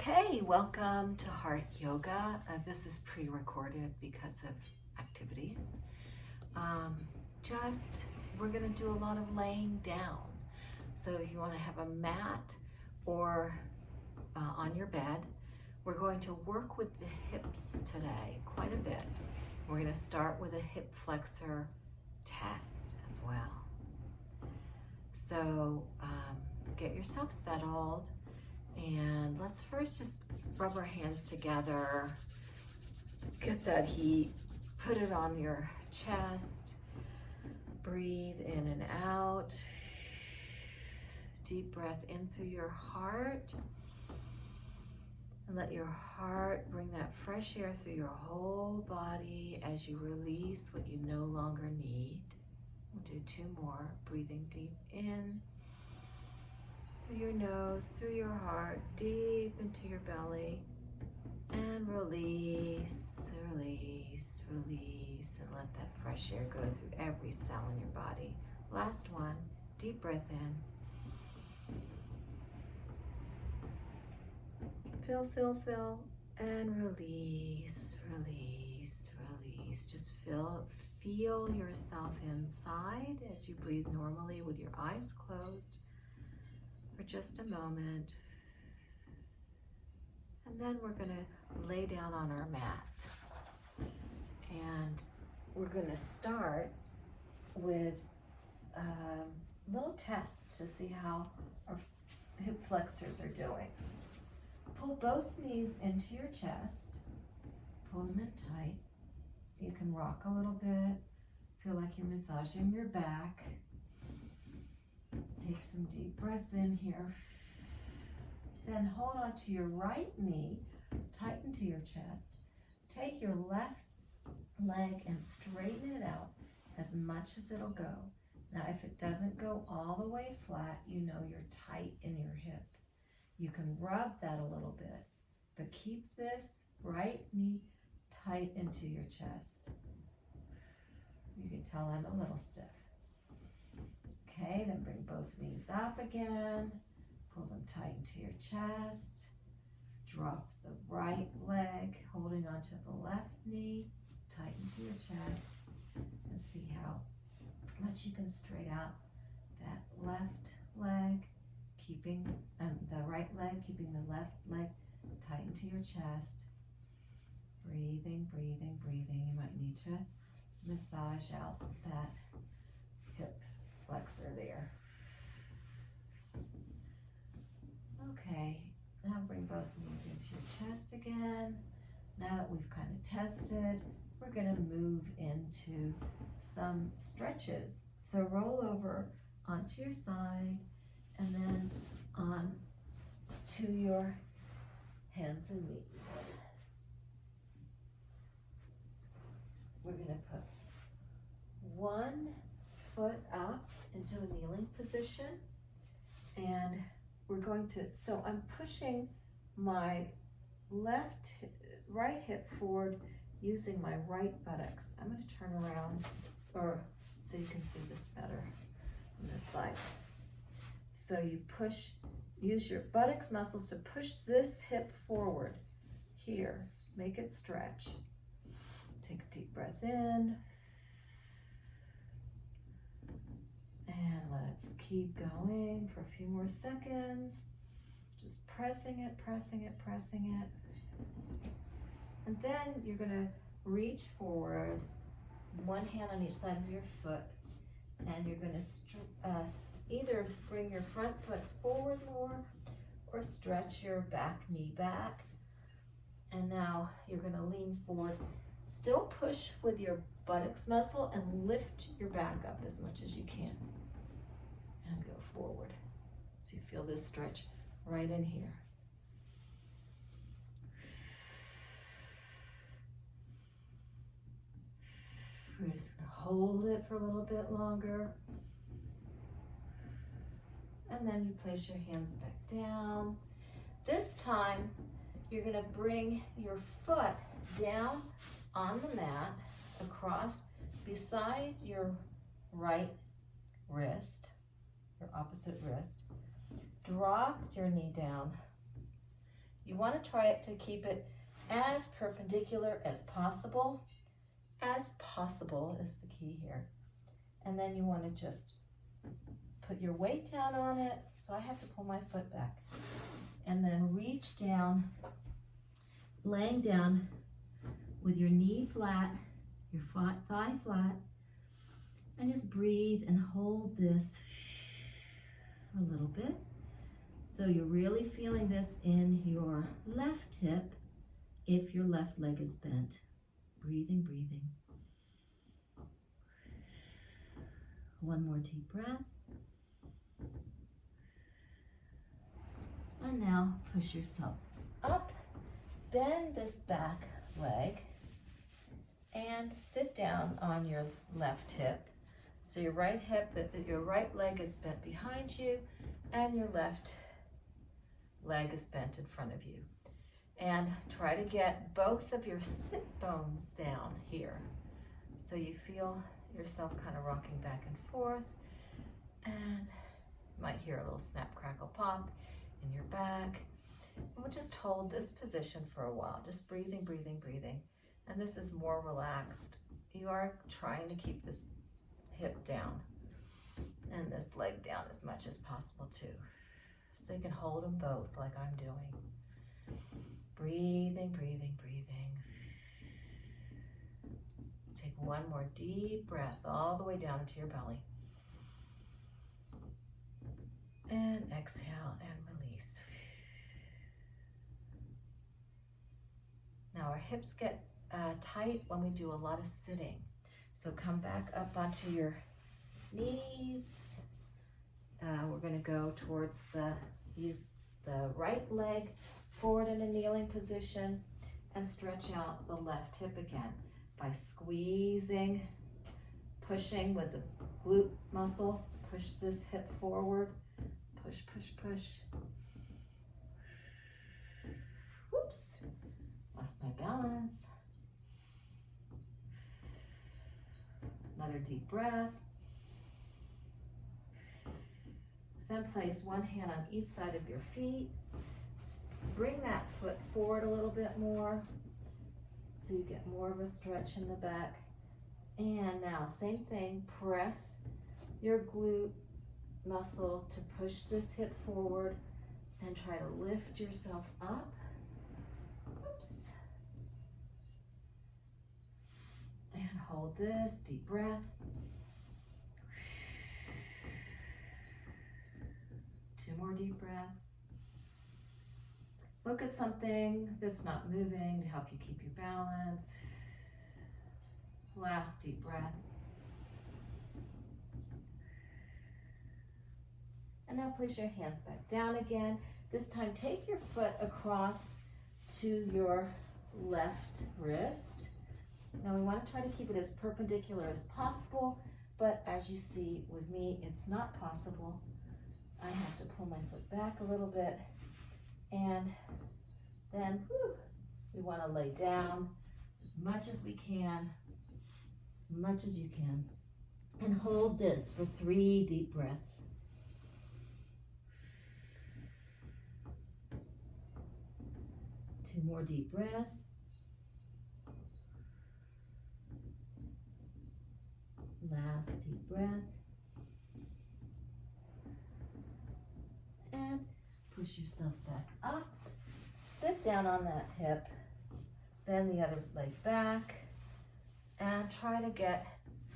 Okay, welcome to Heart Yoga. This is pre-recorded because of activities. We're going to do a lot of laying down. So if you want to have a mat or on your bed, we're going to work with the hips today quite a bit. We're going to start with a hip flexor test as well. So get yourself settled. And let's first just rub our hands together, get that heat, put it on your chest, breathe in and out, deep breath in through your heart, and let your heart bring that fresh air through your whole body as you release what you no longer need. We'll do two more, breathing deep in, through your nose, through your heart, deep into your belly, and release, release, release, and let that fresh air go through every cell in your body. Last one, deep breath in. Fill, fill, fill, and release, release, release. Just feel yourself inside as you breathe normally with your eyes closed for just a moment. And then we're going to lay down on our mat. And we're going to start with a little test to see how our hip flexors are doing. Pull both knees into your chest. Pull them in tight. You can rock a little bit. Feel like you're massaging your back. Take some deep breaths in here. Then hold on to your right knee, tighten to your chest. Take your left leg and straighten it out as much as it'll go. Now, if it doesn't go all the way flat, you know you're tight in your hip. You can rub that a little bit, but keep this right knee tight into your chest. You can tell I'm a little stiff. Okay, then bring both knees up again. Pull them tight into your chest. Drop the right leg, holding onto the left knee, tight into your chest, and see how much you can straighten out that left leg, keeping the right leg, keeping the left leg tight into your chest. Breathing, breathing, breathing. You might need to massage out that hip flexor there. Okay, now bring both knees into your chest again. Now that we've kind of tested, we're going to move into some stretches. So roll over onto your side and then on to your hands and knees. We're going to put one foot up into a kneeling position, and we're going to, so I'm pushing my right hip forward using my right buttocks. I'm going to turn around so you can see this better on this side. So you use your buttocks muscles to push this hip forward here. Make it stretch. Take a deep breath in. And let's keep going for a few more seconds. Just pressing it, pressing it, pressing it. And then you're going to reach forward, one hand on each side of your foot, and you're going to either bring your front foot forward more or stretch your back knee back. And now you're going to lean forward. Still push with your buttocks muscle and lift your back up as much as you can. And go forward. So you feel this stretch right in here. We're just going to hold it for a little bit longer. And then you place your hands back down. This time, you're going to bring your foot down on the mat across beside your right wrist, your opposite wrist. Drop your knee down You want to try it to keep it as perpendicular as possible. As possible is the key here. And then you want to just put your weight down on it. So I have to pull my foot back. And then reach down, laying down with your knee flat, your thigh flat, and just breathe and hold this a little bit. So you're really feeling this in your left hip if your left leg is bent. Breathing, breathing. One more deep breath. And now push yourself up, bend this back leg, and sit down on your left hip. So your right leg is bent behind you, and your left leg is bent in front of you. And try to get both of your sit bones down here. So you feel yourself kind of rocking back and forth, and you might hear a little snap, crackle, pop in your back. And we'll just hold this position for a while, just breathing, breathing, breathing. And this is more relaxed. You are trying to keep this hip down and this leg down as much as possible too. So you can hold them both like I'm doing. Breathing, breathing, breathing. Take one more deep breath all the way down into your belly. And exhale and release. Now our hips get tight when we do a lot of sitting. So come back up onto your knees. We're going to go towards use the right leg forward in a kneeling position and stretch out the left hip again by squeezing, pushing with the glute muscle. Push this hip forward. Push, push, push. Whoops, lost my balance. Another deep breath. Then place one hand on each side of your feet. Bring that foot forward a little bit more so you get more of a stretch in the back. And now, same thing, press your glute muscle to push this hip forward and try to lift yourself up. Oops. And hold this, deep breath. Two more deep breaths. Look at something that's not moving to help you keep your balance. Last deep breath. And now place your hands back down again. This time take your foot across to your left wrist. Now we want to try to keep it as perpendicular as possible, but as you see with me, it's not possible. I have to pull my foot back a little bit, and then we want to lay down as much as we can, as much as you can, and hold this for 3 deep breaths. Two more deep breaths. Last deep breath. And push yourself back up. Sit down on that hip. Bend the other leg back. And try to get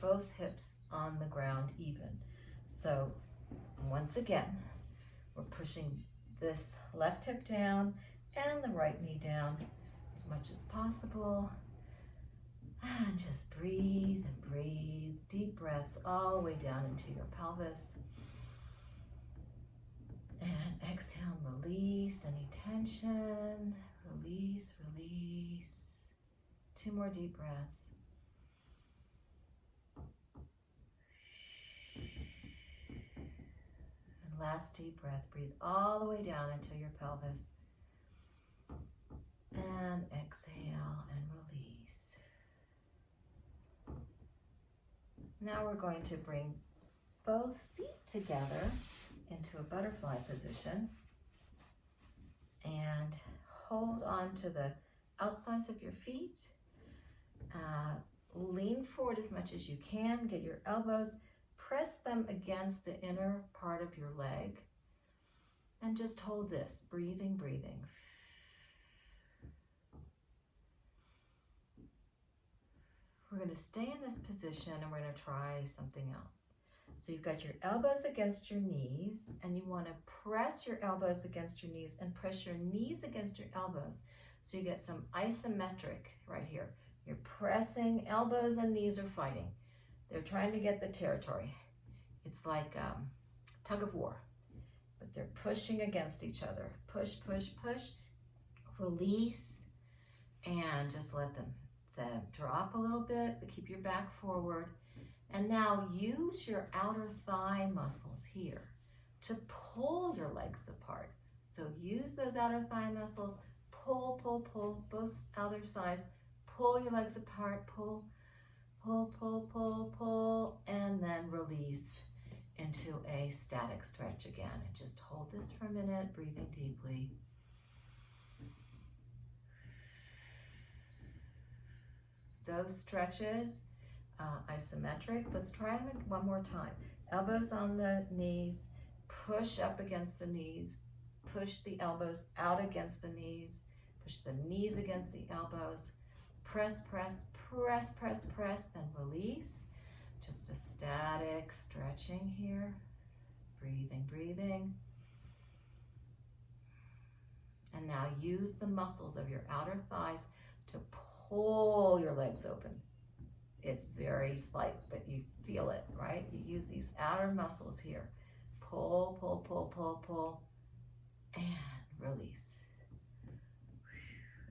both hips on the ground even. So once again, we're pushing this left hip down and the right knee down as much as possible. And just breathe and breathe. Deep breaths all the way down into your pelvis. And exhale, release any tension. Release, release. 2 more deep breaths. And last deep breath. Breathe all the way down into your pelvis. And exhale and release. Now we're going to bring both feet together into a butterfly position and hold on to the outsides of your feet. Lean forward as much as you can. Get your elbows, press them against the inner part of your leg. And just hold this, breathing, breathing. We're going to stay in this position and we're going to try something else. So you've got your elbows against your knees, and you want to press your elbows against your knees and press your knees against your elbows. So you get some isometric right here. You're pressing, elbows and knees are fighting. They're trying to get the territory. It's like tug of war, but they're pushing against each other. Push, push, push, release, and just let them drop a little bit, but keep your back forward. And now use your outer thigh muscles here to pull your legs apart. So use those outer thigh muscles, pull, pull, pull, both outer sides, pull your legs apart, pull, pull, pull, pull, pull, and then release into a static stretch again. And just hold this for a minute, breathing deeply. Those stretches, isometric. Let's try them one more time. Elbows on the knees, push up against the knees, push the elbows out against the knees, push the knees against the elbows, press, press, press, press, press, then release. Just a static stretching here. Breathing, breathing. And now use the muscles of your outer thighs to pull your legs open. It's very slight, but you feel it, right? You use these outer muscles here. Pull, pull, pull, pull, pull, and release.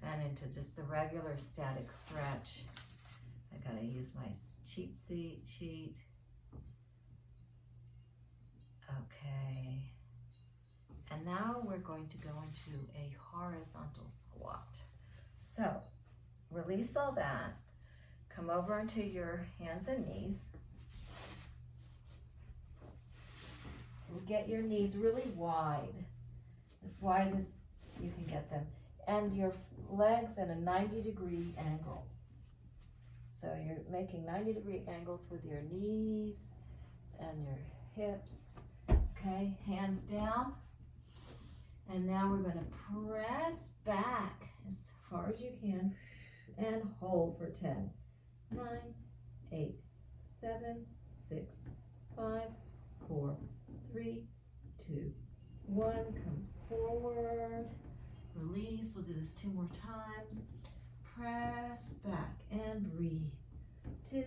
And into just the regular static stretch. I gotta use my cheat sheet. Okay. And now we're going to go into a horizontal squat. So, release all that. Come over into your hands and knees. Get your knees really wide as you can get them. And your legs at a 90-degree angle. So you're making 90-degree angles with your knees and your hips. Okay, hands down. And now we're going to press back as far as you can and hold for 10, 9, 8, 7, 6, 5, 4, 3, 2, 1. Come forward. Release. We'll do this 2 more times. Press back and breathe. 2,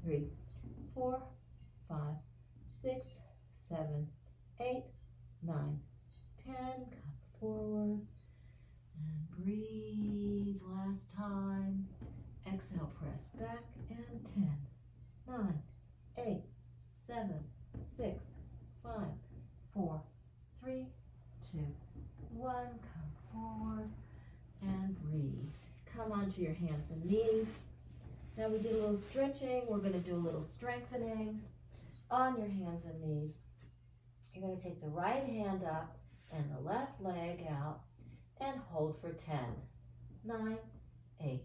3, 4, 5, 6, 7, 8, 9, 10. Come forward and breathe. Last time. Exhale, press back, and 10, 9, 8, 7, 6, 5, 4, 3, 2, 1. Come forward and breathe. Come onto your hands and knees. Now we did a little stretching. We're going to do a little strengthening on your hands and knees. You're going to take the right hand up and the left leg out and hold for 10, 9, 8,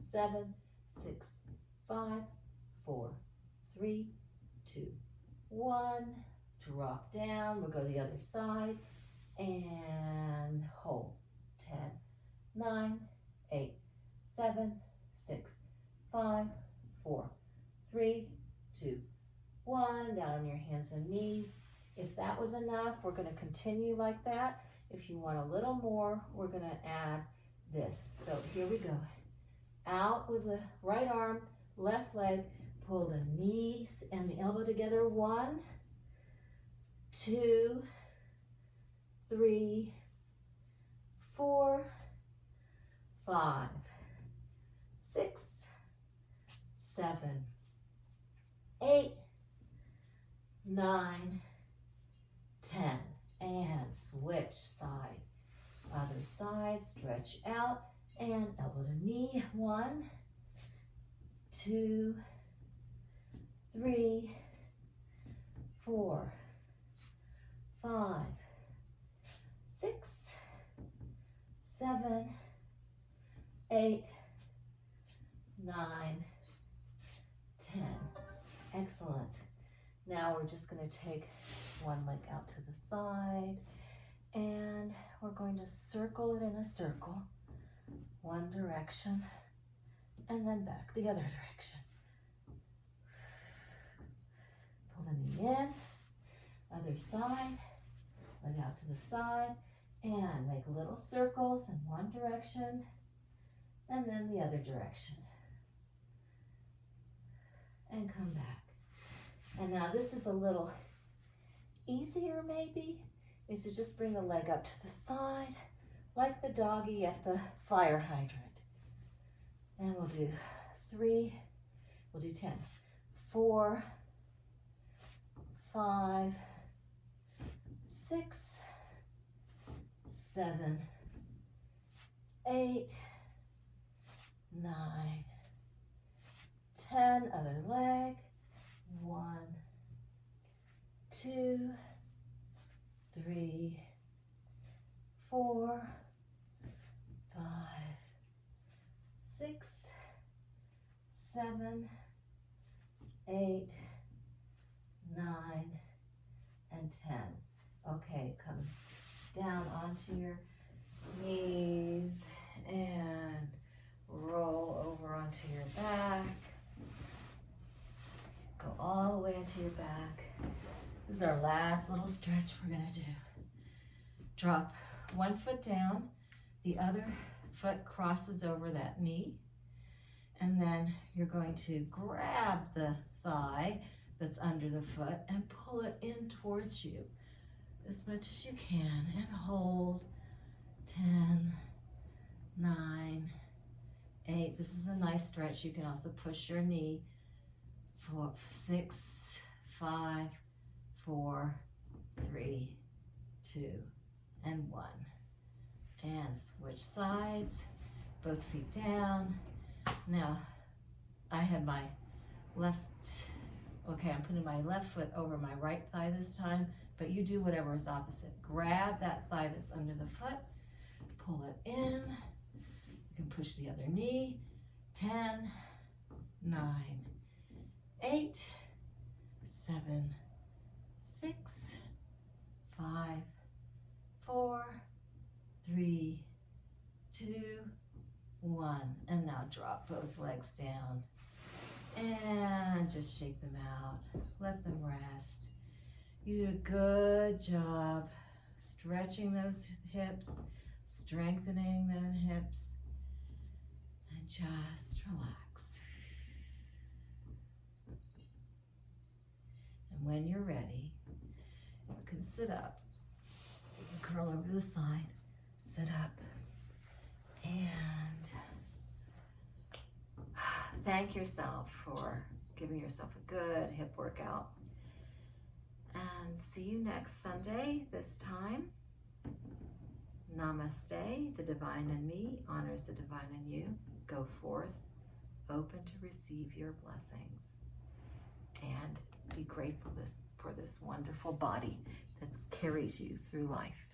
7, 6, 5, 4, 3, 2, 1. Drop down. We'll go to the other side and hold. 10, 9, 8, 7, 6, 5, 4, 3, 2, 1. Down on your hands and knees. If that was enough, we're going to continue like that. If you want a little more, we're going to add this. So here we go. Out with the right arm, left leg, pull the knees and the elbow together. 1, 2, 3, 4, 5, 6, 7, 8, 9, 10. And switch side. Other side, stretch out and elbow to knee. 1, 2, 3, 4, 5, 6, 7, 8, 9, 10. Excellent. Now we're just going to take one leg out to the side, and we're going to circle it in a circle, one direction, and then back the other direction. Pull the knee in, other side, leg out to the side, and make little circles in one direction, and then the other direction. And come back. And now this is a little easier maybe, is to just bring the leg up to the side, like the doggy at the fire hydrant. And we'll do 3, we'll do 10, 4, 5, 6, 7, 8, 9, 10, other leg, 1, 2, 3, 4, 5, 6, 7, 8, 9, and 10. Okay, come down onto your knees and roll over onto your back. Go all the way into your back. This is our last little stretch we're gonna do. Drop one foot down, the other foot crosses over that knee, and then you're going to grab the thigh that's under the foot and pull it in towards you as much as you can, and hold. 10, 9, 8. This is a nice stretch. You can also push your knee. 4, 6, 5, 4, 3, 2, and 1. And switch sides, both feet down. Now, I had my left, okay, I'm putting my left foot over my right thigh this time, but you do whatever is opposite. Grab that thigh that's under the foot, pull it in. You can push the other knee. 10, 9, 8, 7, 6, 5, 4, 3, 2, 1. And now drop both legs down and just shake them out. Let them rest. You did a good job stretching those hips, strengthening those hips, and just relax. And when you're ready, you can sit up. You can curl over to the side, sit up, and thank yourself for giving yourself a good hip workout. And see you next Sunday, this time. Namaste. The divine in me honors the divine in you. Go forth, open to receive your blessings, and be grateful for this wonderful body that carries you through life.